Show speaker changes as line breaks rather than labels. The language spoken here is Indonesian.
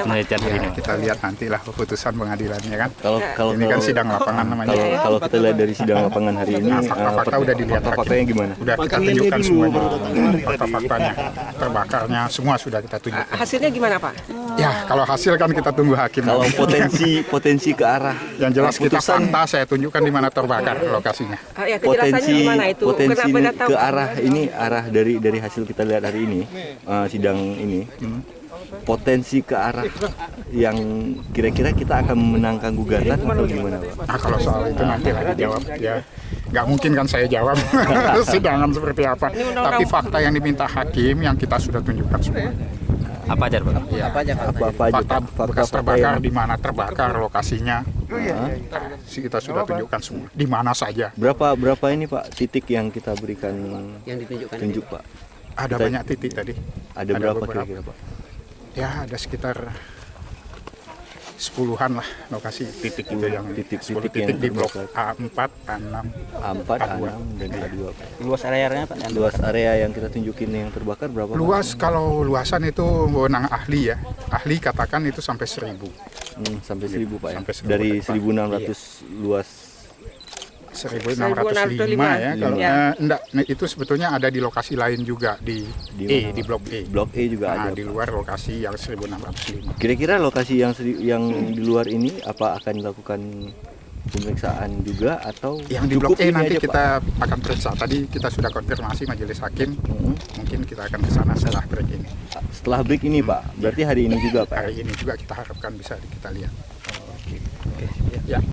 penelitian hari ini.
Kita lihat nantilah keputusan pengadilannya kan.
Kalau
Ini kan sidang lapangan namanya.
Kalau kita lihat dari sidang lapangan hari ini,
Fakta-fakta udah dilihat
fakta-faktanya gimana?
Udah kita tunjukkan semuanya. Fakta-faktanya, terbakarnya semua sudah kita tunjukkan.
Hasilnya gimana Pak?
Ya, kalau hasil kan kita tunggu hakim.
Kalau potensi ke arah
yang jelas kita
putusan,
fakta saya tunjukkan di mana terbakar lokasinya.
Ya, kejelasannya gimana itu?
Potensi
Kenapa nggak tahu?
ke arah ini, arah dari hasil kita lihat hari ini, sidang ini, potensi ke arah yang kira-kira kita akan memenangkan gugatan atau gimana Pak?
Nah, kalau soal itu nanti lagi jawab ya. Nggak mungkin kan saya jawab sidangan seperti apa. Tapi fakta yang diminta hakim yang kita sudah tunjukkan semua.
Apa aja Pak?
Ya,
Apa aja
fakta bekas terbakar,
yang
di mana terbakar lokasinya. Kita sudah tunjukkan semua. Di mana saja.
berapa ini Pak titik yang kita berikan
Yang ditunjukkan.
tunjuk Pak?
Ada banyak titik tadi.
Ada berapa
beberapa.
kira-kira Pak?
Ya, ada sekitar 10-an lah lokasi titik itu yang 10 titik di blok A4, A6,
A4, A6 dan A2 Pak.
Luas areanya Pak?
Luas area yang kita tunjukin yang terbakar berapa Pak?
luas. Kalau luasan itu wewenang ahli ya. Ahli katakan itu sampai 1000.
Sampai 1000 Pak ya?
Sampai 1000
Dari
hektar.
1600 luas
1605 ya. Kalau enggak, itu sebetulnya ada di lokasi lain juga di
mana,
di blok E.
Blok E juga
Nah,
ada
di
Pak.
luar lokasi yang 1605.
Kira-kira lokasi yang di luar ini apa akan dilakukan pemeriksaan juga atau
Yang di
cukup
blok E
ini
nanti
aja, Pak?
kita akan periksa. Tadi kita sudah konfirmasi majelis hakim. Mungkin kita akan ke sana setelah break ini.
Setelah break ini Pak, berarti hari ini juga Pak?
Hari ini juga kita harapkan bisa kita lihat.